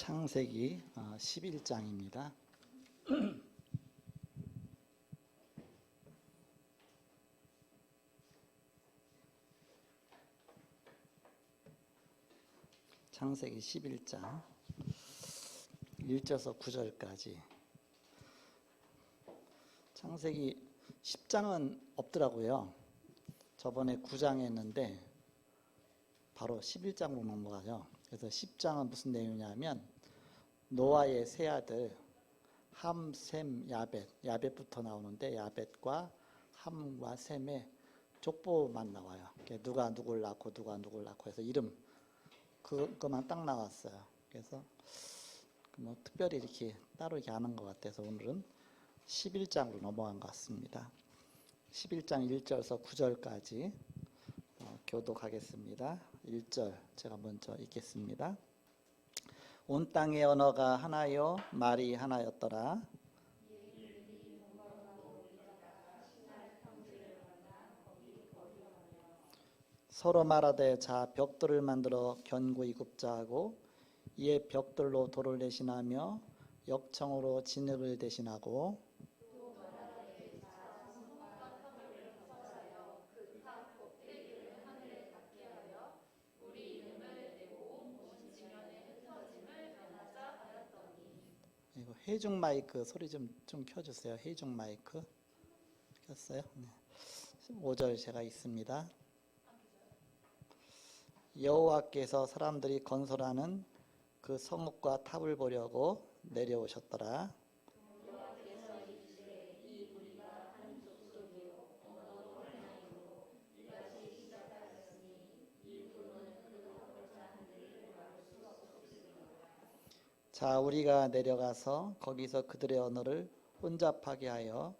창세기 11장입니다. 창세기 11장 1절에서 9절까지. 창세기 10장은 없더라고요. 저번에 9장 했는데 바로 11장으로 넘어가죠. 그래서 10장은 무슨 내용이냐면 노아의 세 아들 함, 셈, 야벳, 야벳부터 나오는데 야벳과 함과 셈의 족보만 나와요. 누가 누굴 낳고 누가 누굴 낳고 해서 이름 그것만 딱 나왔어요. 그래서 뭐 특별히 이렇게 따로 이렇게 아는 것 같아서 오늘은 11장으로 넘어간 것 같습니다. 11장 1절에서 9절까지 교독하겠습니다. 1절 제가 먼저 읽겠습니다. 온 땅의 언어가 하나요 말이 하나였더라. 서로 말하되 자 벽돌을 만들어 견고히 굽자 하고 이에 벽돌로 돌을 대신하며 역청으로 진흙을 대신하고 이거 해중 마이크 소리 좀 켜주세요. 해중 마이크 켰어요? 네. 5절 제가 있습니다. 여호와께서 사람들이 건설하는 그 성읍과 탑을 보려고 내려오셨더라. 자, 우리가 내려가서 거기서 그들의 언어를 혼잡하게 하여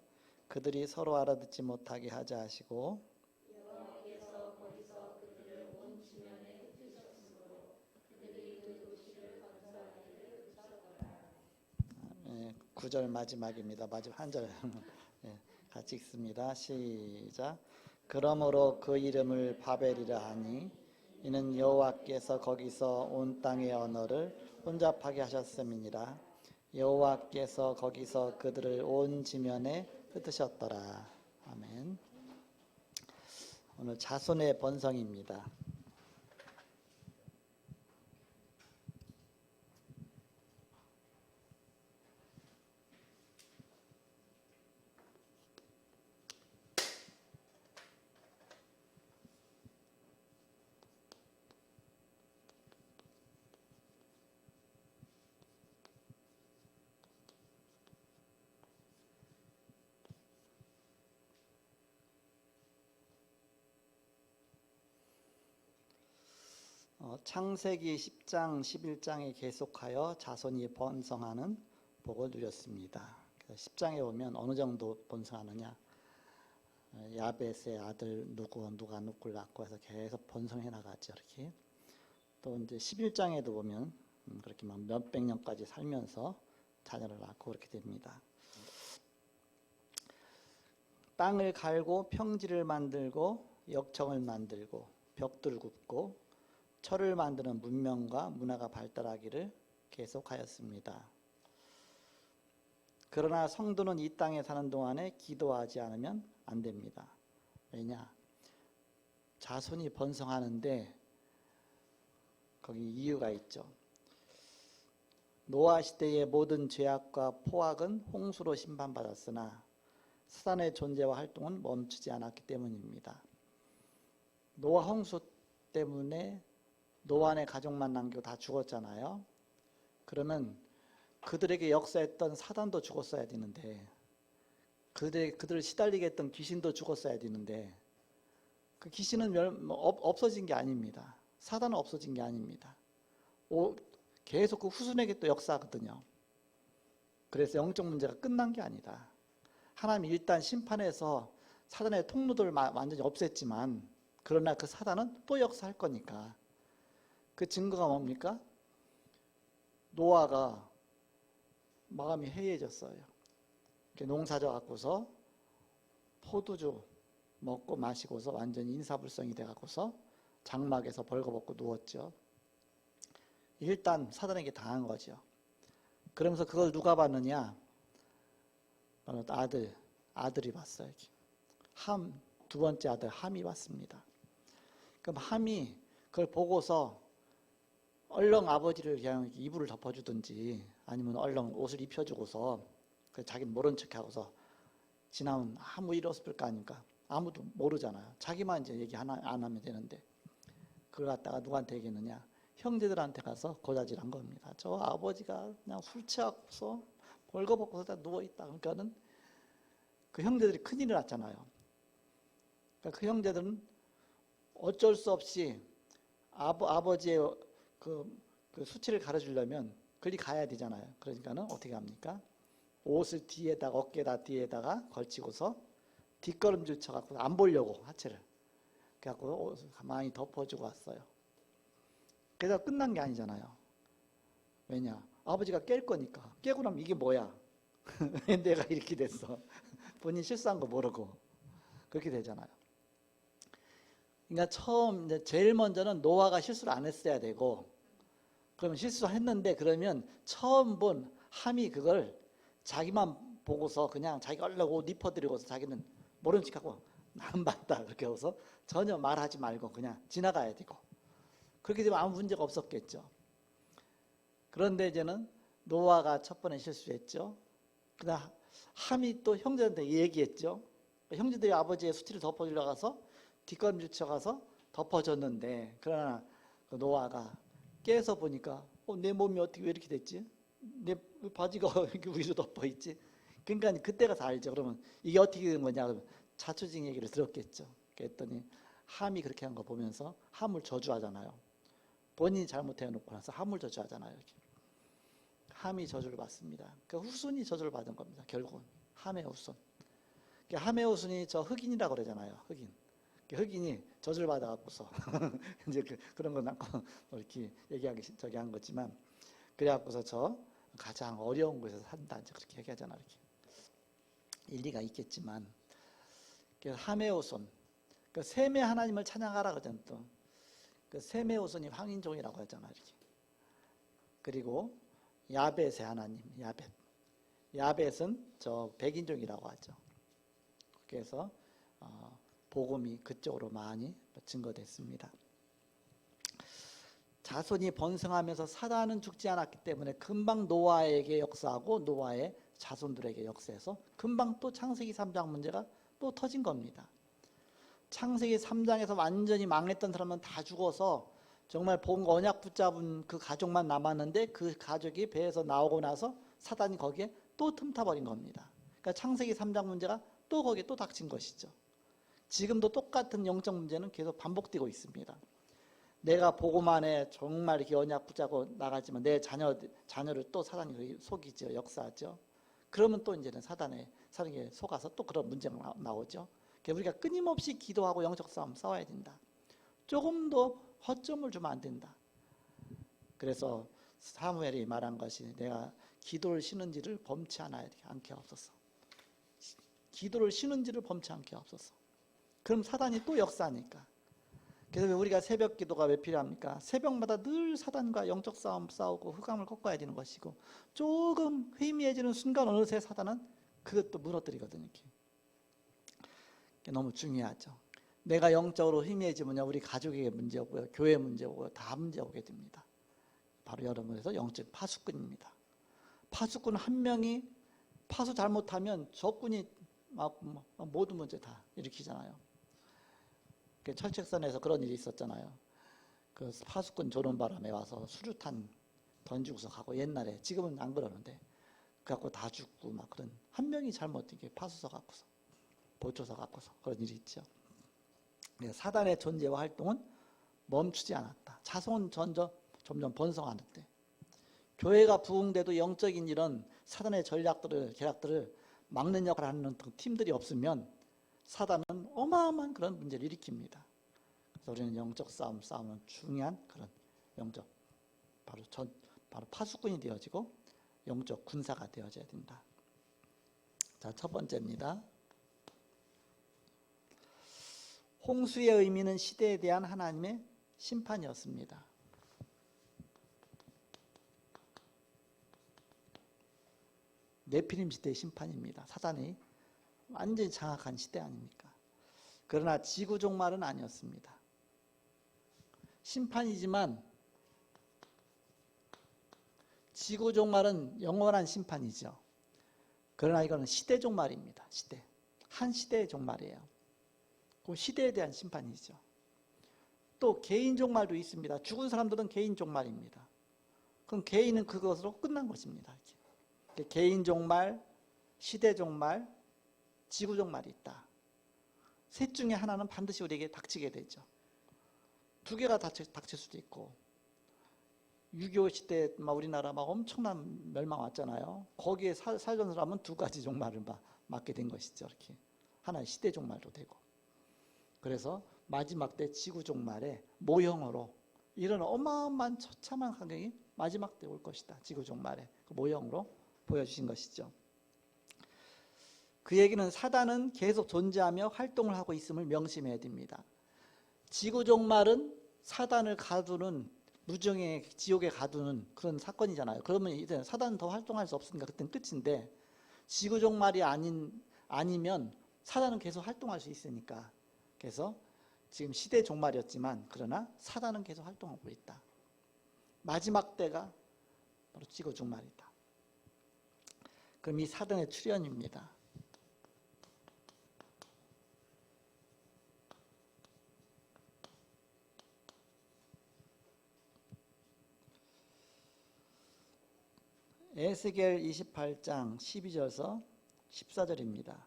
그들이 서로 알아듣지 못하게 하자 하시고 9절 마지막입니다. 마지막 한 절 같이 읽습니다. 시작. 그러므로 그 이름을 바벨이라 하니 이는 여호와께서 거기서 온 땅의 언어를 혼잡하게 하셨음이니라. 여호와께서 거기서 그들을 온 지면에 흩으셨더라. 아멘. 오늘 자손의 번성입니다. 창세기 10장, 11장에 계속하여 자손이 번성하는 복을 누렸습니다. 10장에 보면 어느 정도 번성하느냐, 야벳의 아들 누가 누굴 낳고 해서 계속 번성해 나가죠. 이렇게 또 이제 11장에도 보면 그렇게 막 몇백 년까지 살면서 자녀를 낳고 그렇게 됩니다. 땅을 갈고 평지를 만들고 역청을 만들고 벽돌을 굽고 철을 만드는 문명과 문화가 발달하기를 계속하였습니다. 그러나 성도는 이 땅에 사는 동안에 기도하지 않으면 안 됩니다. 왜냐? 자손이 번성하는데 거기 이유가 있죠. 노아 시대의 모든 죄악과 포악은 홍수로 심판받았으나 사단의 존재와 활동은 멈추지 않았기 때문입니다. 노아 홍수 때문에 노아의 가족만 남기고 다 죽었잖아요. 그러면 그들에게 역사했던 사단도 죽었어야 되는데 그들을 시달리게 했던 귀신도 죽었어야 되는데 그 귀신은 없어진 게 아닙니다. 사단은 없어진 게 아닙니다. 계속 그 후손에게 또 역사하거든요. 그래서 영적 문제가 끝난 게 아니다. 하나님이 일단 심판해서 사단의 통로들을 완전히 없앴지만 그러나 그 사단은 또 역사할 거니까 그 증거가 뭡니까? 노아가 마음이 해이해졌어요. 농사져 갖고서 포도주 먹고 마시고서 완전히 인사불성이 돼 갖고서 장막에서 벌거벗고 누웠죠. 일단 사단에게 당한 거죠. 그러면서 그걸 누가 봤느냐? 바로 아들이 봤어요. 두 번째 아들 함이 봤습니다. 그럼 함이 그걸 보고서 얼렁 아버지를 그냥 이불을 덮어주든지 아니면 얼렁 옷을 입혀주고서 자기는 모른 척하고서 지나면 아무 일 없을 거 아닙니까? 아무도 모르잖아요. 자기만 이제 얘기 안 하면 되는데 그걸 갖다가 누구한테 얘기했느냐? 형제들한테 가서 고자질한 겁니다. 저 아버지가 그냥 술 취하고서 벌거벗고서 다 누워있다. 그러니까는 그 형제들이 큰일을 났잖아요. 그러니까 그 형제들은 어쩔 수 없이 아버지의 그 수치를 가려주려면 그리 가야 되잖아요. 그러니까는 어떻게 합니까? 옷을 어깨다 뒤에다가 걸치고서 뒷걸음질 쳐갖고 안 보려고 하체를. 그래갖고 옷을 가만히 덮어주고 왔어요. 그래서 끝난 게 아니잖아요. 왜냐? 아버지가 깰 거니까. 깨고 나면 이게 뭐야? 왜 내가 이렇게 됐어? 본인 실수한 거 모르고. 그렇게 되잖아요. 그러니까 이제 제일 먼저는 노아가 실수를 안 했어야 되고, 그러면 실수했는데 그러면 처음 본 함이 그걸 자기만 보고서 그냥 자기가 얼른 옷 입혀드리고서 자기는 모른 척하고 안 봤다 그렇게 해서 전혀 말하지 말고 그냥 지나가야 되고, 그렇게 되면 아무 문제가 없었겠죠. 그런데 이제는 노아가 첫 번에 실수했죠. 그다음 함이 또 형제한테 얘기했죠. 형제들이 아버지의 수치를 덮어주려 가서 뒷걸음질 쳐가서 덮어줬는데, 그러나 그 노아가 깨서 보니까 내 몸이 어떻게 왜 이렇게 됐지? 내 바지가 이렇게 위로 덮어있지? 그러니까 그때가 다 알죠. 그러면 이게 어떻게 된 거냐? 그러면 자초지종 얘기를 들었겠죠. 그랬더니 함이 그렇게 한 거 보면서 함을 저주하잖아요. 본인이 잘못해놓고 나서 함을 저주하잖아요. 이렇게. 함이 저주를 받습니다. 그 후손이 저주를 받은 겁니다. 결국은 함의 후손. 함의 후손이 저 흑인이라고 그러잖아요. 흑인이 저주를 받아갖고서 이제 그런 건 않고 이렇게 저기 한 거지만, 그래갖고서 저 가장 어려운 곳에서 산다 이제 그렇게 얘기하잖아요. 이렇게 일리가 있겠지만, 함의 후손, 그 셈의 하나님을 찬양하라 그러잖아요. 또 그 셈의 후손이 황인종이라고 하잖아요. 이렇게. 그리고 야벳의 하나님, 야벳은 저 백인종이라고 하죠. 그래서 복음이 그쪽으로 많이 증거됐습니다. 자손이 번성하면서 사단은 죽지 않았기 때문에 금방 노아에게 역사하고 노아의 자손들에게 역사해서 금방 또 창세기 3장 문제가 또 터진 겁니다. 창세기 3장에서 완전히 망했던 사람은 다 죽어서 정말 본 언약 붙잡은 그 가족만 남았는데, 그 가족이 배에서 나오고 나서 사단이 거기에 또 틈타버린 겁니다. 그러니까 창세기 3장 문제가 또 거기에 또 닥친 것이죠. 지금도 똑같은 영적 문제는 계속 반복되고 있습니다. 내가 보고만 해 정말 이렇게 언약 붙잡고 나가지만 내 자녀를 또 사단이 속이죠. 역사하죠. 그러면 또 이제는 사단에 속아서 또 그런 문제가 나오죠. 우리가 끊임없이 기도하고 영적 싸움 싸워야 된다. 조금도 허점을 주면 안 된다. 그래서 사무엘이 말한 것이 내가 기도를 쉬는지를 범치 않게 없어서. 기도를 쉬는지를 범치 않게 없어서. 그럼 사단이 또 역사하니까. 그래서 우리가 새벽 기도가 왜 필요합니까? 새벽마다 늘 사단과 영적 싸움 싸우고 흑암을 꺾어야 되는 것이고, 조금 회의해지는 순간 어느새 사단은 그것도 무너뜨리거든요. 이렇게. 너무 중요하죠. 내가 영적으로 희미해지면 우리 가족에게 문제 오고요, 교회 문제 오고요, 다 문제 오게 됩니다. 바로 여러분에서 영적 파수꾼입니다. 파수꾼 한 명이 파수 잘못하면 적군이 모든 문제 다 일으키잖아요. 철책선에서 그런 일이 있었잖아요. 그 파수꾼 조는 바람에 와서 수류탄 던지고서 가고, 옛날에, 지금은 안 그러는데 그래갖고 다 죽고 막 그런, 한 명이 잘못되게 파수서 갖고서 보초서 갖고서 그런 일이 있죠. 사단의 존재와 활동은 멈추지 않았다. 자손 점점 번성하는데, 교회가 부흥돼도 영적인 이런 사단의 계략들을 막는 역할을 하는 팀들이 없으면 사단은 어마어마한 그런 문제를 일으킵니다. 그래서 우리는 영적 싸움은 중요한 그런 영적, 바로 파수꾼이 되어지고 영적 군사가 되어져야 된다. 자, 첫 번째입니다. 홍수의 의미는 시대에 대한 하나님의 심판이었습니다. 네피림 시대의 심판입니다. 사단이 완전히 장악한 시대 아닙니까? 그러나 지구 종말은 아니었습니다. 심판이지만 지구 종말은 영원한 심판이죠. 그러나 이거는 시대 종말입니다. 시대. 한 시대의 종말이에요. 그 시대에 대한 심판이죠. 또 개인 종말도 있습니다. 죽은 사람들은 개인 종말입니다. 그럼 개인은 그것으로 끝난 것입니다. 개인 종말, 시대 종말, 지구 종말이 있다. 셋 중에 하나는 반드시 우리에게 닥치게 되죠. 두 개가 닥칠 수도 있고 6.25 시대 우리나라 막 엄청난 멸망 왔잖아요. 거기에 살던 사람은 두 가지 종말을 맞게 된 것이죠. 이렇게 하나의 시대 종말도 되고. 그래서 마지막 때 지구 종말에 모형으로 이런 어마어마한 처참한 환경이 마지막 때 올 것이다. 지구 종말에 그 모형으로 보여주신 것이죠. 그 얘기는 사단은 계속 존재하며 활동을 하고 있음을 명심해야 됩니다. 지구 종말은 사단을 가두는 무정의 지옥에 가두는 그런 사건이잖아요. 그러면 이제 사단은 더 활동할 수 없으니까 그때는 끝인데 지구 종말이 아니면 사단은 계속 활동할 수 있으니까 그래서 지금 시대 종말이었지만 그러나 사단은 계속 활동하고 있다. 마지막 때가 바로 지구 종말이다. 그럼 이 사단의 출현입니다. 에스겔 28장 12절에서 14절입니다.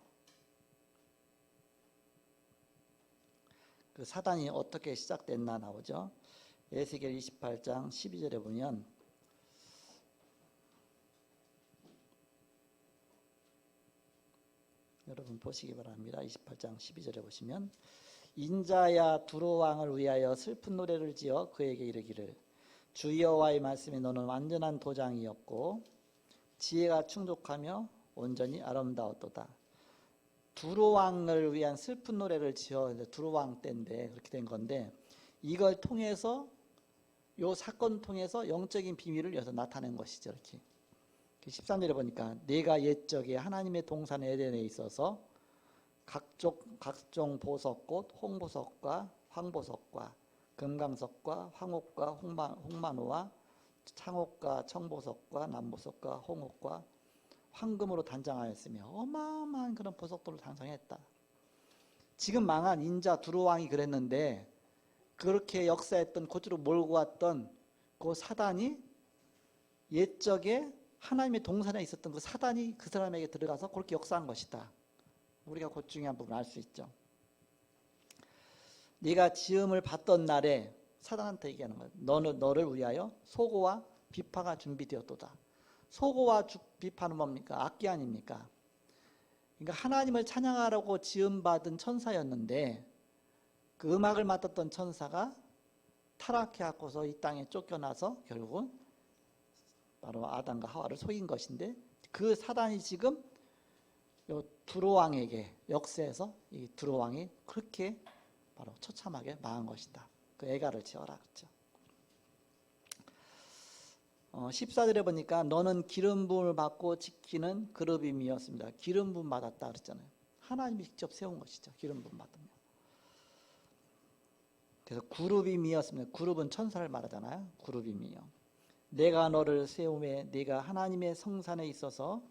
그 사단이 어떻게 시작됐나 나오죠. 에스겔 28장 12절에 보면 여러분 보시기 바랍니다. 28장 12절에 보시면 인자야 두로 왕을 위하여 슬픈 노래를 지어 그에게 이르기를 주 여호와의 말씀이 너는 완전한 도장이었고 지혜가 충족하며 온전히 아름다웠도다. 두로 왕을 위한 슬픈 노래를 지어 두로 왕 때인데 그렇게 된 건데 이걸 통해서 요 사건 통해서 영적인 비밀을 여기서 나타낸 것이죠. 이렇게 13절에 보니까 내가 옛적에 하나님의 동산 에덴에 있어서 각종 보석꽃 홍보석과 황보석과 금강석과 황옥과 홍만호와 창옥과 청보석과 남보석과 홍옥과 황금으로 단장하였으며 어마어마한 그런 보석들을 단장했다. 지금 망한 인자 두로왕이 그랬는데 그렇게 역사했던 고추로 몰고 왔던 그 사단이 옛적에 하나님의 동산에 있었던 그 사단이 그 사람에게 들어가서 그렇게 역사한 것이다. 우리가 그 중요한 부분을 알 수 있죠. 네가 지음을 받던 날에 사단한테 얘기하는 거예요. 너를 위하여 소고와 비파가 준비되었도다. 소고와 비파는 뭡니까? 악기 아닙니까? 그러니까 하나님을 찬양하라고 지음받은 천사였는데 그 음악을 맡았던 천사가 타락해갖고서 이 땅에 쫓겨나서 결국은 바로 아담과 하와를 속인 것인데 그 사단이 지금 요 두로왕에게 역사에서 이 두로왕이 그렇게 바로 처참하게 망한 것이다. 그 애가를 지어라 그랬죠. 14절에 보니까 너는 기름 부음을 받고 지키는 그룹임이었습니다. 기름 부음 받았다 그랬잖아요. 하나님이 직접 세운 것이죠. 기름 부음 받으면. 그래서 그룹임이었습니다. 그룹은 천사를 말하잖아요. 그룹임이요. 내가 너를 세움에 네가 하나님의 성산에 있어서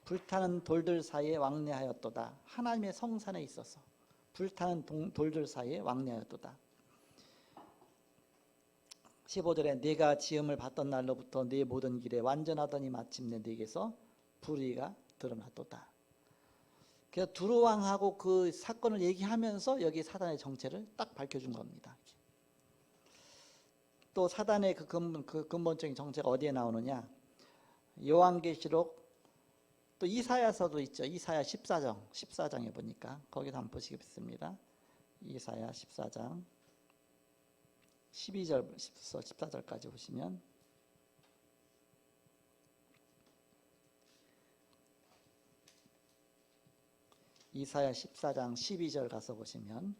불타는 돌들 사이에 왕래하였도다. 하나님의 성산에 있어서 불타는 돌들 사이에 왕래하였도다. 15절에 네가 지음을 받던 날로부터 네 모든 길에 완전하더니 마침내 네게서 불의가 드러났도다. 그래서 두로왕하고 그 사건을 얘기하면서 여기 사단의 정체를 딱 밝혀준 겁니다. 또 사단의 그 근본적인 정체가 어디에 나오느냐? 요한계시록 또 이사야서도 있죠. 이사야 14장에 보니까 거기도 한번 보시겠습니다. 이사야 14장 12절부터 14절까지 보시면 이사야 14장 12절 가서 보시면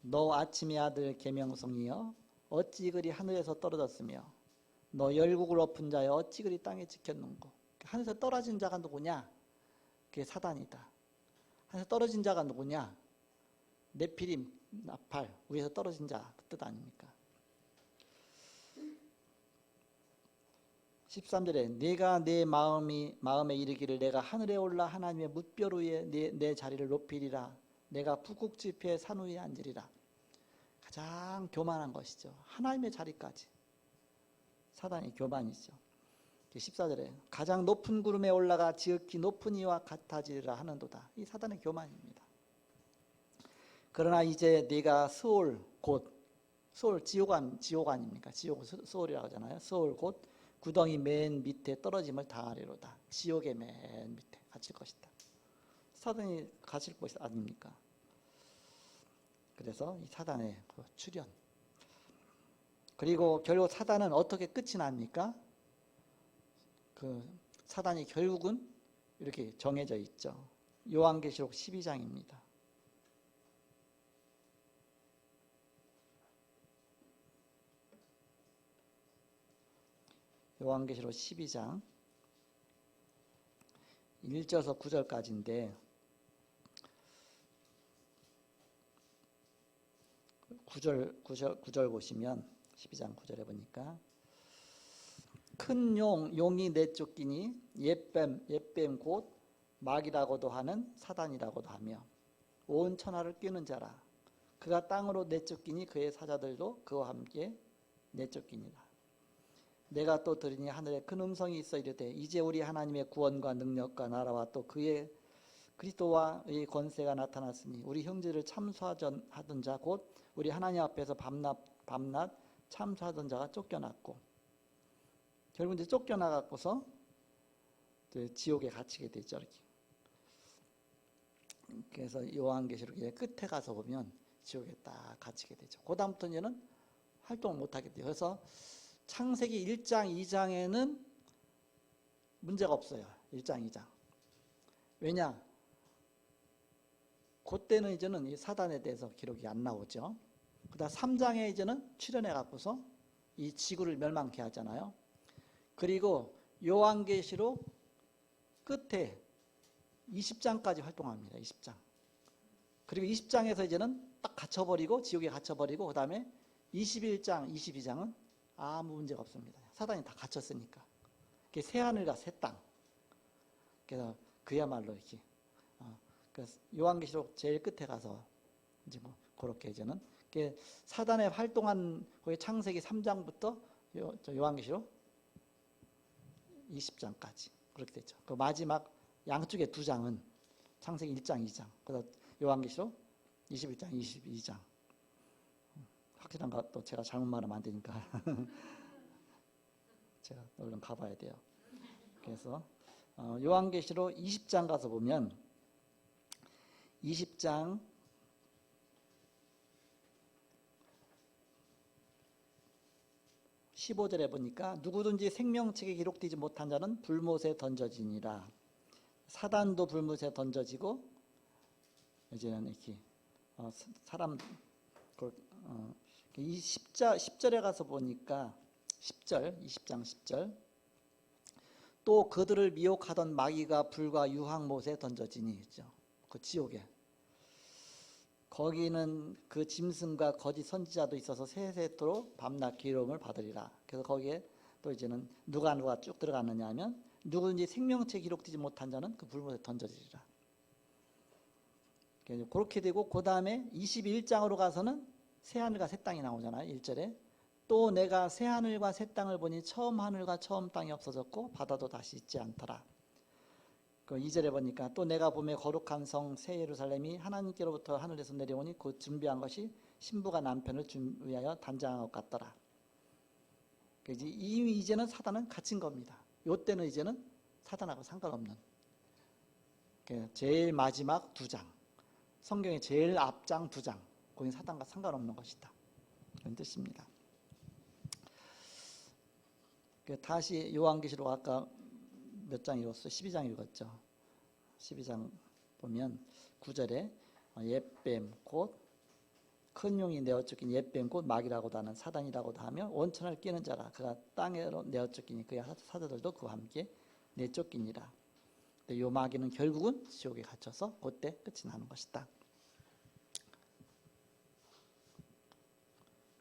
너 아침의 아들 계명성이여 어찌 그리 하늘에서 떨어졌으며 너 열국을 엎은 자여 어찌 그리 땅에 지켰는고. 하늘에서 떨어진 자가 누구냐? 그게 사단이다. 하늘에서 떨어진 자가 누구냐? 네피림, 나팔, 위에서 떨어진 자 그 뜻 아닙니까? 13절에 내가 내 마음에 이르기를 내가 하늘에 올라 하나님의 뭇별 위에 내 자리를 높이리라. 내가 북극 지폐 산 위에 앉으리라. 가장 교만한 것이죠. 하나님의 자리까지. 사단의 교만이죠. 14절에 가장 높은 구름에 올라가 지극히 높은 이와 같아지리라 하는도다. 이 사단의 교만입니다. 그러나 이제 네가 스올 곧 스올 지옥 아닙니까? 지옥 스올이라고 하잖아요. 스올 곧 구덩이 맨 밑에 떨어짐을 당하리로다. 지옥의 맨 밑에 갇힐 것이다. 사단이 갇힐 것이 아닙니까? 그래서 이 사단의 그 출현. 그리고 결국 사단은 어떻게 끝이 납니까? 그 사단이 결국은 이렇게 정해져 있죠. 요한계시록 12장입니다. 요한계시록 12장 1절에서 9절까지인데 9절 보시면 12장 9절에 보니까 큰 용이 내쫓기니 옛뱀 곧 마귀라고도 하는 사단이라고도 하며 온 천하를 뀌는 자라. 그가 땅으로 내쫓기니 그의 사자들도 그와 함께 내쫓기니라. 내가 또 들으니 하늘에 큰 음성이 있어 이르되 이제 우리 하나님의 구원과 능력과 나라와 또 그의 그리스도와의 권세가 나타났으니 우리 형제를 참수하던 자 곧 우리 하나님 앞에서 밤낮 참수하던 자가 쫓겨났고 결국 이제 쫓겨나갖고서 지옥에 갇히게 되죠. 이렇게. 그래서 요한계시록의 끝에 가서 보면 지옥에 딱 갇히게 되죠. 그 다음부터 이제는 활동을 못하게 돼요. 그래서 창세기 1장, 2장에는 문제가 없어요. 1장, 2장. 왜냐? 그때는 이제는 이 사단에 대해서 기록이 안 나오죠. 그 다음 3장에 이제는 출현해 갖고서 이 지구를 멸망케 하잖아요. 그리고 요한계시록 끝에 20장까지 활동합니다. 20장. 그리고 20장에서 이제는 딱 갇혀버리고 지옥에 갇혀버리고 그 다음에 21장, 22장은 아무 문제가 없습니다. 사단이 다 갇혔으니까. 그게 새하늘과 새 땅. 그래서 그야말로 이렇게. 그래서 요한계시록 제일 끝에 가서 이제 뭐 그렇게 이제는 사단의 활동한 거기 창세기 3장부터 요한계시록 20장까지 그렇게 되죠. 그 마지막 양쪽에 두 장은 창세기 1장, 2장. 그래서 요한계시록 21장, 22장. 확실한 것도 제가 잘못 말하면 안 되니까 제가 얼른 가봐야 돼요. 그래서 요한계시록 20장 가서 보면 20장 15절에 보니까 누구든지 생명책에 기록되지 못한 자는 불못에 던져지니라. 사단도 불못에 던져지고 이제는 이렇게 사람 이 10절에 가서 보니까 10절 20장 10절 또 그들을 미혹하던 마귀가 불과 유황못에 던져지니 있죠. 그 지옥에 거기는 그 짐승과 거짓 선지자도 있어서 세세토록 밤낮 기름을 받으리라. 그래서 거기에 또 이제는 누가 쭉 들어갔느냐 하면 누구든지 생명체 기록되지 못한 자는 그 불못에 던져지리라. 그렇게 되고 그 다음에 21장으로 가서는 새하늘과 새 땅이 나오잖아요. 1절에 또 내가 새하늘과 새 땅을 보니 처음 하늘과 처음 땅이 없어졌고 바다도 다시 있지 않더라. 그 2절에 보니까 또 내가 보매 거룩한 성 새 예루살렘이 하나님께로부터 하늘에서 내려오니 그 준비한 것이 신부가 남편을 위하여 단장한 것 같더라. 이미 이제는 사단은 갇힌 겁니다. 이때는 이제는 사단하고 상관없는 제일 마지막 2장 성경의 제일 앞장 2장 거기 사단과 상관없는 것이다. 그런 뜻입니다. 다시 요한계시록 아까 몇 장 읽었어요? 12장 읽었죠. 12장 보면 9절에 옛뱀 곧 큰 용이 내어쫓긴 옛뱀 곧 마귀라고도 하는 사단이라고도 하며 온천을 끼는 자라 그가 땅에로 내어쫓기니 그의 사자들도 그와 함께 내쫓기니라. 근데 요 마귀는 결국은 지옥에 갇혀서 그때 끝이 나는 것이다.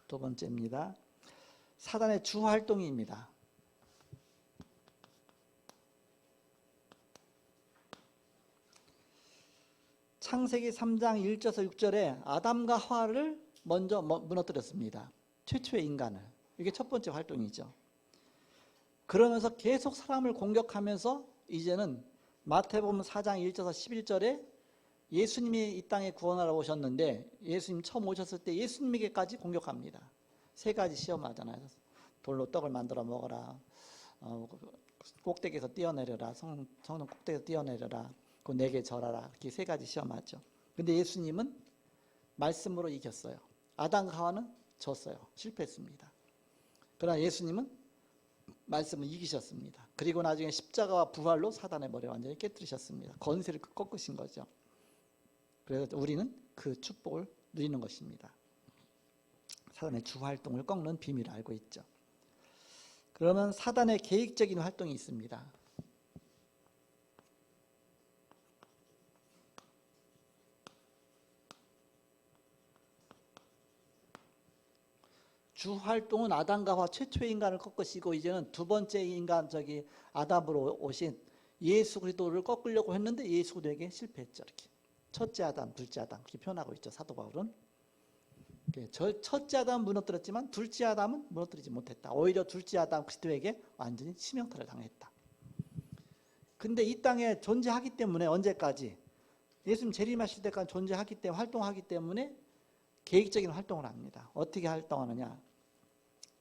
두 번째입니다. 사단의 주 활동입니다. 창세기 3장 1절에서 6절에 아담과 하와를 먼저 무너뜨렸습니다. 최초의 인간을. 이게 첫 번째 활동이죠. 그러면서 계속 사람을 공격하면서 이제는 마태복음 4장 1절에서 11절에 예수님이 이 땅에 구원하러 오셨는데 예수님 처음 오셨을 때 예수님에게까지 공격합니다. 세 가지 시험하잖아요. 돌로 떡을 만들어 먹어라. 꼭대기에서 뛰어내려라. 성전 꼭대기에서 뛰어내려라. 그 내게 절하라. 이렇게 세 가지 시험하죠. 근데 예수님은 말씀으로 이겼어요. 아담과 하와는 졌어요. 실패했습니다. 그러나 예수님은 말씀을 이기셨습니다. 그리고 나중에 십자가와 부활로 사단의 머리를 완전히 깨뜨리셨습니다. 권세를 꺾으신 거죠. 그래서 우리는 그 축복을 누리는 것입니다. 사단의 주 활동을 꺾는 비밀을 알고 있죠. 그러면 사단의 계획적인 활동이 있습니다. 주 활동은 아담과 하와 최초의 인간을 꺾으시고 이제는 두 번째 인간 아담으로 오신 예수 그리스도를 꺾으려고 했는데 예수 그리스도에게 실패했죠. 이렇게 첫째 아담, 둘째 아담 이렇게 표현하고 있죠. 사도 바울은 첫째 아담은 무너뜨렸지만 둘째 아담은 무너뜨리지 못했다. 오히려 둘째 아담 그리스도에게 완전히 치명타를 당했다. 근데 이 땅에 존재하기 때문에 언제까지 예수님 재림하실 때까지 존재하기 때문에 활동하기 때문에 계획적인 활동을 합니다. 어떻게 활동하느냐?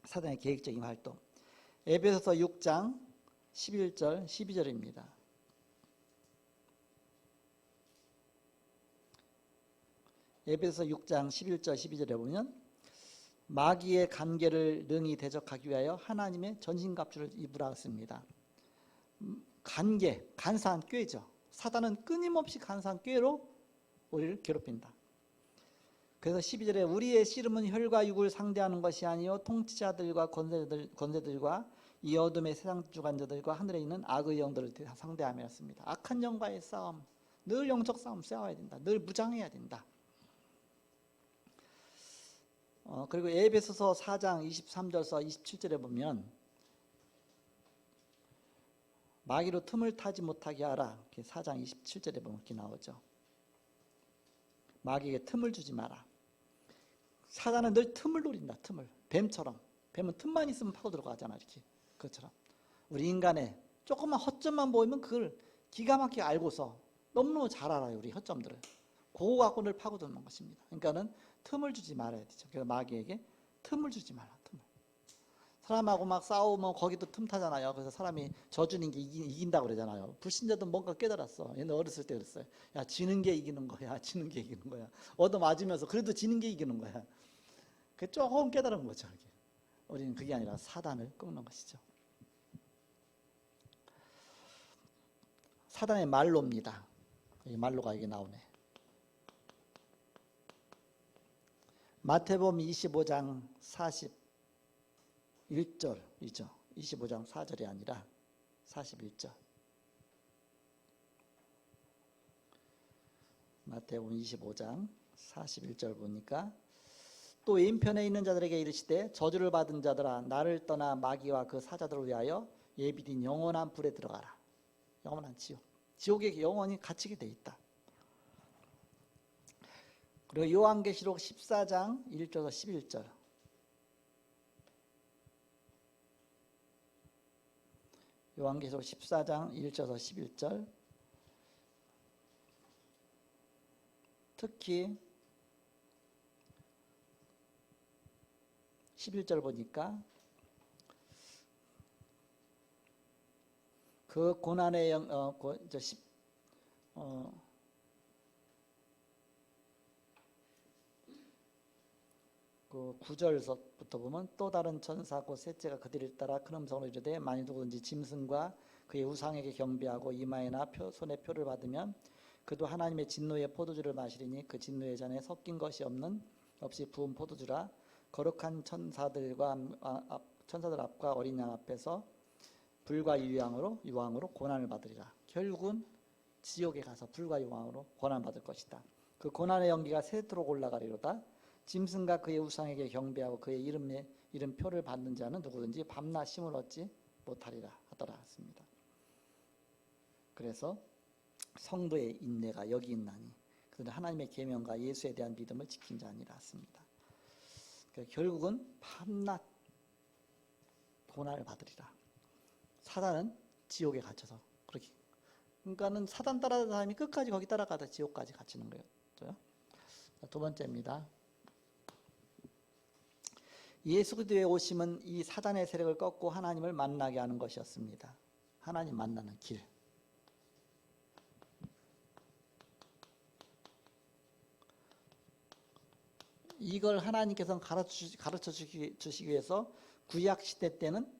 사단의 계획적인 활동. 에베소서 6장 11절 12절입니다. 에베소서 6장 11절 12절에 보면 마귀의 간계를 능히 대적하기 위하여 하나님의 전신갑주를 입으라 했습니다. 간계, 간사한 꾀죠. 사단은 끊임없이 간사한 꾀로 우리를 괴롭힌다. 그래서 12절에 우리의 씨름은 혈과 육을 상대하는 것이 아니요 통치자들과 권세들과 이 어둠의 세상 주관자들과 하늘에 있는 악의 영들을 상대하였습니다. 악한 영과의 싸움, 늘 영적 싸움 싸워야 된다. 늘 무장해야 된다. 그리고 에베소서 4장 23절에서 27절에 보면 마귀로 틈을 타지 못하게 하라. 4장 27절에 보면 이렇게 나오죠. 마귀에게 틈을 주지 마라. 사단은 늘 틈을 노린다. 틈을. 뱀처럼. 뱀은 틈만 있으면 파고 들어가잖아. 이렇게. 그것처럼. 우리 인간의 조금만 허점만 보이면 그걸 기가 막히게 알고서 너무너무 잘 알아요. 우리 허점들을. 그거 갖고 늘 파고드는 것입니다. 그러니까는 틈을 주지 말아야 되죠. 그래서 마귀에게 틈을 주지 말라. 틈을. 사람하고 막 싸우면 거기도 틈 타잖아요. 그래서 사람이 져주는 게 이긴다고 그러잖아요. 불신자도 뭔가 깨달았어. 얘는 어렸을 때 그랬어요. 야, 지는 게 이기는 거야. 지는 게 이기는 거야. 얻어맞으면서 그래도 지는 게 이기는 거야. 그게 조금 깨달은 거죠. 이게. 우리는 그게 아니라 사단을 꺾는 것이죠. 사단의 말로입니다. 이 말로가 이게 나오네. 마태복음 25장 41절이죠. 25장 4절이 아니라 41절. 마태복음 25장 41절 보니까 또 왼편에 있는 자들에게 이르시되 저주를 받은 자들아 나를 떠나 마귀와 그 사자들을 위하여 예비된 영원한 불에 들어가라. 영원한 지옥. 지옥에 영원히 갇히게 돼 있다. 그리고 요한계시록 14장 1절에서 11절. 요한계시록 14장 1절에서 11절. 특히 11절 보니까 그 고난의 그 9절부터 보면 또 다른 천사 곧 셋째가 그들을 따라 큰 음성으로 이르되 만일 누구든지 짐승과 그의 우상에게 경배하고 이마에나 손에 표를 받으면 그도 하나님의 진노의 포도주를 마시리니 그 진노의 잔에 섞인 것이 없이 부은 포도주라. 거룩한 천사들 앞과 어린 양 앞에서 불과 유황으로 고난을 받으리라. 결국은 지옥에 가서 불과 유황으로 고난 받을 것이다. 그 고난의 연기가 새도록 올라가리로다. 짐승과 그의 우상에게 경배하고 그의 이름표를 받는 자는 누구든지 밤낮 쉼을 얻지 못하리라 하더라 했습니다. 그래서 성도의 인내가 여기 있나니 그들은 하나님의 계명과 예수에 대한 믿음을 지킨 자니라 했습니다. 결국은 밤낮 고난을 받으리라. 사단은 지옥에 갇혀서 그렇게. 그러니까는 사단 따라가는 사람이 끝까지 거기 따라가다 지옥까지 갇히는 거예요. 두 번째입니다. 예수 그리스도의 오심은 이 사단의 세력을 꺾고 하나님을 만나게 하는 것이었습니다. 하나님 만나는 길. 이걸 하나님께서 가르쳐 주시기 위해서 구약 시대 때는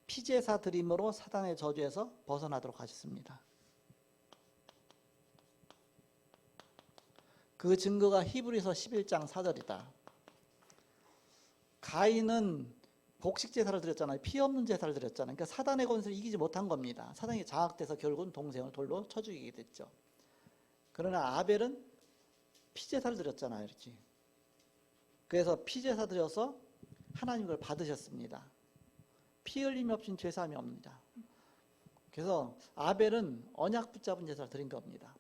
피제사 드림으로 사단의 저주에서 벗어나도록 하셨습니다. 그 증거가 히브리서 11장 4절이다. 가인은 곡식 제사를 드렸잖아요. 피 없는 제사를 드렸잖아요. 그러니까 사단의 권세를 이기지 못한 겁니다. 사단이 장악돼서 결국은 동생을 돌로 쳐 죽이게 됐죠. 그러나 아벨은 피 제사를 드렸잖아요. 이렇게. 그래서 피 제사 드려서 하나님 걸 받으셨습니다. 피 흘림이 없인 죄사함이 없습니다. 그래서 아벨은 언약 붙잡은 제사를 드린 겁니다.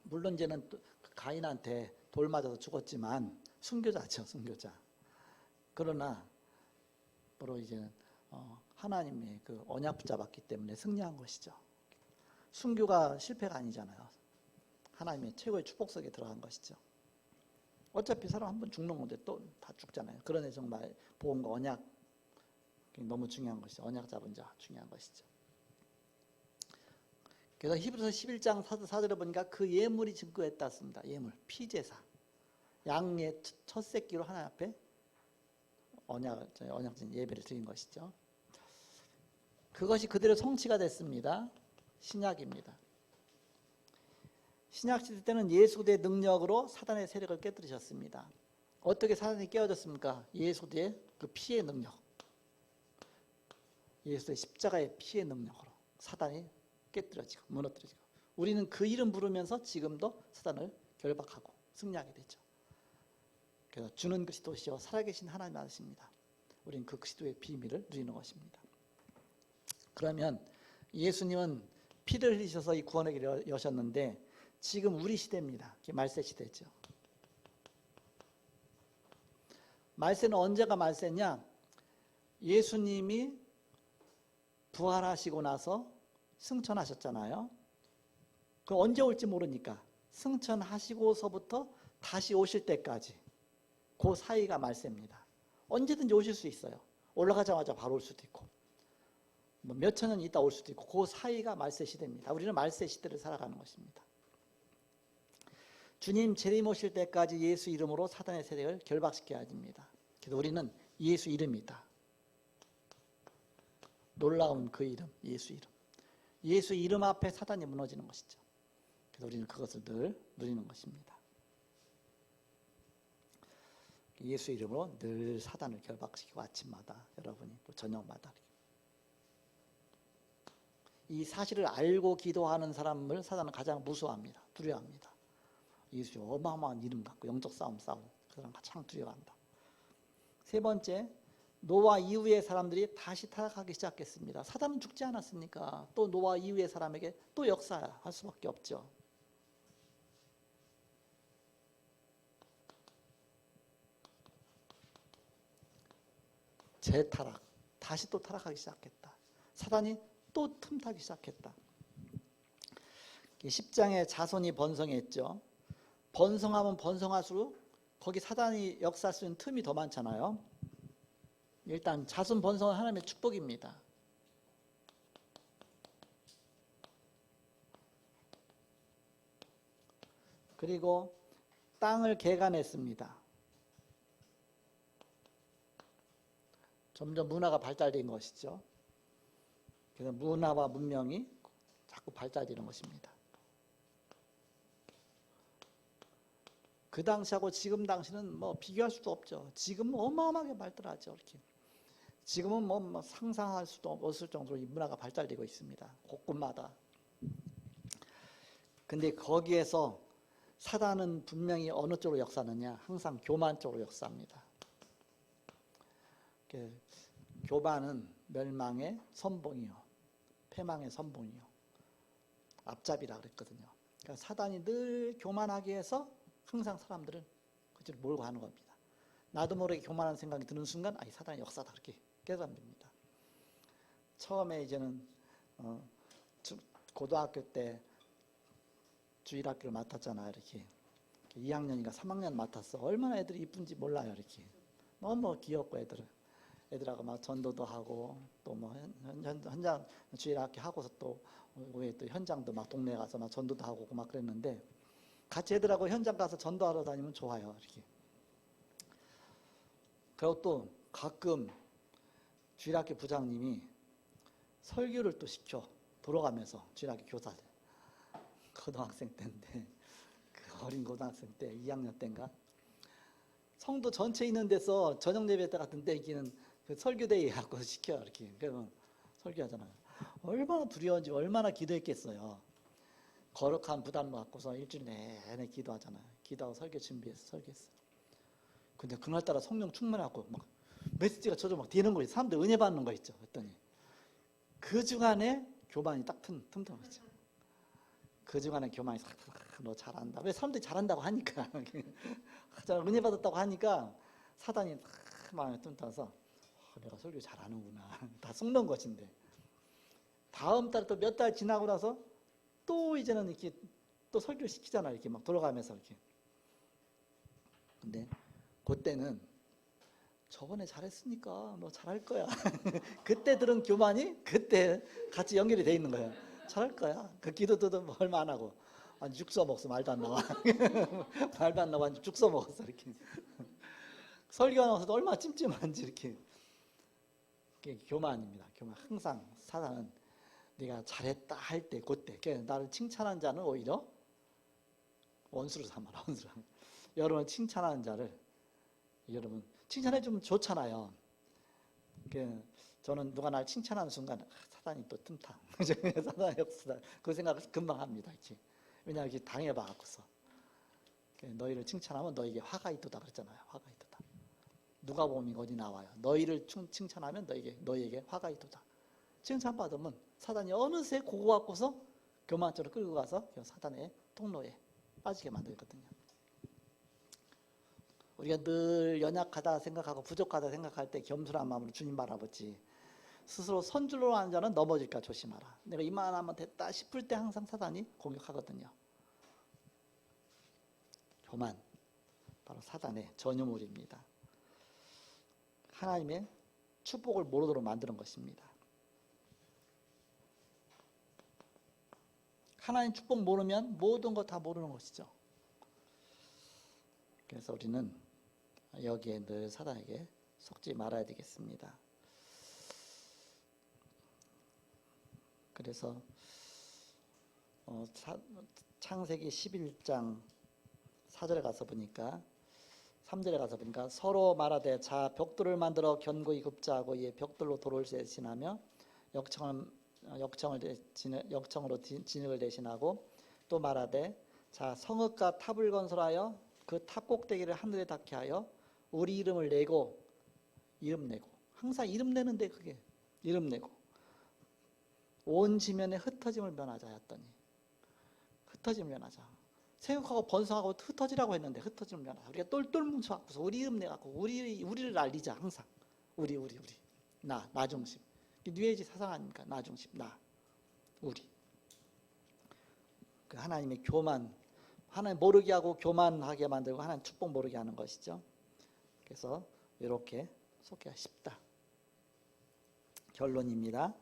물론 이제는 가인한테 돌 맞아서 죽었지만 순교자죠, 순교자. 그러나 바로 이제는 하나님의 그 언약 붙잡았기 때문에 승리한 것이죠. 순교가 실패가 아니잖아요. 하나님의 최고의 축복 속에 들어간 것이죠. 어차피 사람 한 번 죽는 건데 또 다 죽잖아요. 그러네 정말 보험과 언약 너무 중요한 것이죠. 언약 잡은 자 중요한 것이죠. 그래서 히브리서 11장 4절에 보니까 그 예물이 증거했다 습니다. 예물, 피제사. 양의 첫 새끼로 하나님 앞에 언약진 예배를 드린 것이죠. 그것이 그대로 성취가 됐습니다. 신약입니다. 신약 시대 때는 예수 그리스도의 능력으로 사단의 세력을 깨뜨리셨습니다. 어떻게 사단이 깨어졌습니까? 예수 그리스도의 그 피의 능력, 예수의 십자가의 피의 능력으로 사단이 깨뜨려지고 무너뜨려지고, 우리는 그 이름 부르면서 지금도 사단을 결박하고 승리하게 되죠. 그래서 주는 그리스도시요 살아계신 하나님 아십니다. 우리는 그 그리스도의 비밀을 누리는 것입니다. 그러면 예수님은 피를 흘리셔서 이 구원의 길을 여셨는데 지금 우리 시대입니다. 말세 시대죠. 말세는 언제가 말세냐? 예수님이 부활하시고 나서 승천하셨잖아요. 그 언제 올지 모르니까 승천하시고서부터 다시 오실 때까지 그 사이가 말세입니다. 언제든지 오실 수 있어요. 올라가자마자 바로 올 수도 있고 뭐 몇천 년 있다 올 수도 있고 그 사이가 말세 시대입니다. 우리는 말세 시대를 살아가는 것입니다. 주님 재림 오실 때까지 예수 이름으로 사단의 세력을 결박시켜야 됩니다. 그래서 우리는 예수 이름이다. 놀라운 그 이름, 예수 이름. 예수 이름 앞에 사단이 무너지는 것이죠. 그래서 우리는 그것을 늘 누리는 것입니다. 예수 이름으로 늘 사단을 결박시키고 아침마다 여러분이 또 저녁마다 이 사실을 알고 기도하는 사람을 사단은 가장 무서워합니다. 두려워합니다. 예수의 어마어마한 이름 갖고 영적 싸움 싸우는 그 사람 가장 두려워한다. 세 번째, 노아 이후의 사람들이 다시 타락하기 시작했습니다. 사단은 죽지 않았으니까 또 노아 이후의 사람에게 또 역사할 수밖에 없죠. 재타락, 다시 또 타락하기 시작했다. 사단이 또 틈타기 시작했다. 10장에 자손이 번성했죠. 번성하면 번성할수록 거기 사단이 역사할 수 있는 틈이 더 많잖아요. 일단 자손 번성은 하나님의 축복입니다. 그리고 땅을 개간했습니다. 점점 문화가 발달된 것이죠. 그래서 문화와 문명이 자꾸 발달되는 것입니다. 그 당시하고 지금 당시는 뭐 비교할 수도 없죠. 지금은 어마어마하게 발달하죠. 이렇게 지금은 뭐 상상할 수도 없을 정도로 이 문화가 발달되고 있습니다. 곳곳마다. 근데 거기에서 사단은 분명히 어느 쪽으로 역사하느냐? 항상 교만 쪽으로 역사합니다. 교만은 멸망의 선봉이요, 패망의 선봉이요, 앞잡이라 그랬거든요. 그러니까 사단이 늘 교만하게 해서 항상 사람들을 그쪽으로 몰고 가는 겁니다. 나도 모르게 교만한 생각이 드는 순간, 이 사단의 역사다, 그렇게 깨닫습니다. 처음에 이제는 고등학교 때 주일학교를 맡았잖아요. 이렇게 2학년인가 3학년 맡았어. 얼마나 애들이 이쁜지 몰라요. 이렇게 너무 귀엽고 애들하고 막 전도도 하고 또 뭐 현장 주일학교 하고서 또 왜 또 현장도 막 동네 가서 막 전도도 하고 막 그랬는데, 같이 애들하고 현장 가서 전도하러 다니면 좋아요. 이렇게. 그리고 또 가끔 주일학교 부장님이 설교를 또 시켜, 돌아가면서. 주일학교 교사들 고등학생 때인데, 그 어린 고등학생 때 2학년 때인가, 성도 전체 있는 데서 저녁 예배 때 같은 때 있기는 그 설교대회 갖고 시켜. 이렇게. 그러면 설교하잖아요. 얼마나 두려운지, 얼마나 기도했겠어요. 거룩한 부담 갖고서 일주일 내내 기도하잖아요. 기도하고 설교 준비해서 설교했어요. 근데 그날따라 성령 충만하고 막 메시지가 저절로 막 되는 거예요. 사람들 은혜 받는 거 있죠. 그랬더니 그 중간에 교만이 딱 틈틈하죠. 그 중간에 교만이 싹, 너 잘한다. 왜? 사람들이 잘한다고 하니까. 은혜 받았다고 하니까 사단이 마음에 틈타서 내가 설교 잘하는구나. 다 속는 것인데, 다음 달에 또 몇 달 지나고 나서 또 이제는 이렇게 또 설교를 시키잖아요. 이렇게 막 돌아가면서 이렇게. 근데 그때는 저번에 잘했으니까 너 잘할 거야. 그때 들은 교만이 그때 같이 연결이 돼 있는 거예요. 잘할 거야. 그 기도도 뭐 얼마 안 하고 완전 죽 써먹었어. 말도 안 나와. 말도 안 나와. 완전 죽 써먹었어. 이렇게. 설교하면서도 얼마나 찜찜한지 이렇게. 그게 교만입니다. 교만. 항상 사단은 네가 잘했다 할 때, 그때 나를 칭찬한 자는 오히려 원수로 삼아라. 원수로. 여러분 칭찬하는 자를, 여러분 칭찬해주면 좋잖아요. 저는 누가 날 칭찬하는 순간 사단이 또 틈타. 사단의 역사. 그 생각을 금방 합니다. 이렇게. 왜냐하면 이렇게 당해봐갖고서. 너희를 칭찬하면 너에게 화가 있도다 그랬잖아요. 화가 있도다. 누가복음 어디 나와요. 너희를 칭찬하면 너희에게 화가 있도다. 칭찬받으면 사단이 어느새 그거 갖고서 교만처럼 끌고 가서 사단의 통로에 빠지게 만들거든요. 우리가 늘 연약하다 생각하고 부족하다 생각할 때 겸손한 마음으로 주님 바라보지, 스스로 선줄로 하는 자는 넘어질까 조심하라. 내가 이만하면 됐다 싶을 때 항상 사단이 공격하거든요. 교만, 바로 사단의 전유물입니다. 하나님의 축복을 모르도록 만드는 것입니다. 하나님 축복 모르면 모든 거 다 모르는 것이죠. 그래서 우리는 여기에 늘 사단에게 속지 말아야 되겠습니다. 그래서 창세기 11장 4절에 가서 보니까, 3절에 가서 보니까 서로 말하되 자 벽돌을 만들어 견고히 굽자하고 이에 벽돌로 돌을 대신하며 역청으로 진흙을 대신하고, 또 말하되 자 성읍과 탑을 건설하여 그 탑 꼭대기를 하늘에 닿게 하여 우리 이름을 내고, 이름 내고, 항상 이름 내는데 그게 이름 내고, 온 지면에 흩어짐을 면하자 했더니, 흩어짐을 면하자. 생육하고 번성하고 흩어지라고 했는데 흩어짐을 면하자. 우리가 똘똘 뭉쳐갖고서 우리 이름 내갖고 우리를 알리자. 항상 우리 나 중심. 뉴에이지 사상 아닙니까? 나 중심, 나, 우리. 그 하나님의 교만, 하나님 모르게 하고 교만하게 만들고 하나님 축복 모르게 하는 것이죠. 그래서 이렇게 속기가 쉽다. 결론입니다.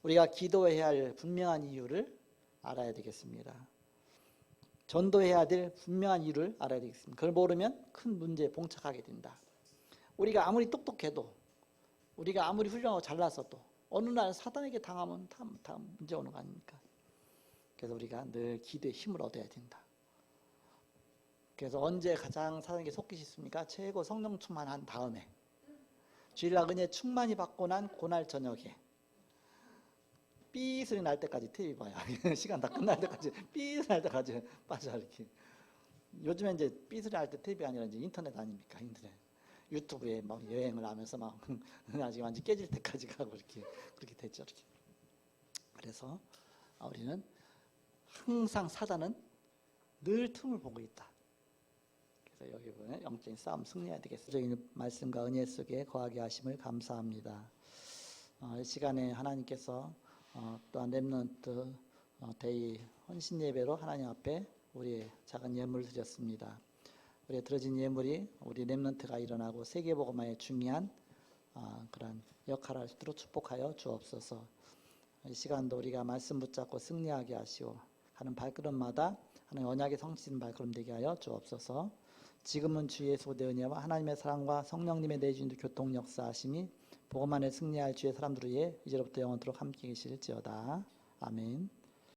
우리가 기도해야 할 분명한 이유를 알아야 되겠습니다. 전도해야 될 분명한 이유를 알아야 되겠습니다. 그걸 모르면 큰 문제에 봉착하게 된다. 우리가 아무리 똑똑해도, 우리가 아무리 훌륭하고 잘났어도 어느 날 사단에게 당하면 다 문제 오는 거 아닙니까? 그래서 우리가 늘 기도의 힘을 얻어야 된다. 그래서 언제 가장 사단에게 속기 쉽습니까? 최고 성령 충만한 다음에, 주일날 은혜 충만히 받고 난 그날 저녁에 삐 소리 날 때까지 TV 봐요. 시간 다 끝날 때까지 삐 소리 날 때까지 빠져 이렇게. 요즘에 이제 삐 소리 날 때 TV 아니라 이제 인터넷 아닙니까? 인터넷. 유튜브에 막 여행을 하면서 막 아직 완전 깨질 때까지 가고 이렇게 그렇게 됐죠. 이렇게. 그래서 우리는 항상 사단은 늘 틈을 보고 있다. 그래서 여기 보면 영적인 싸움 승리해야 되겠습니다. 영적인 말씀과 은혜 속에 거하게 하심을 감사합니다. 이 시간에 하나님께서 또한 렘넌트 데이 헌신 예배로 하나님 앞에 우리의 작은 예물을 드렸습니다. 우리의 들어진 예물이 우리 렘넌트가 일어나고 세계복음화에 중요한 그런 역할을 할 수 있도록 축복하여 주옵소서. 이 시간도 우리가 말씀 붙잡고 승리하게 하시오. 하는 발걸음마다 하나님 언약의 성취된 발걸음 되게 하여 주옵소서. 지금은 주 예수 내 은혜와 하나님의 사랑과 성령님의 내주인 교통 역사하심이 복음 안에 승리할 주의 사람들 위해 이제로부터 영원토록 함께 계실지어다. 아멘.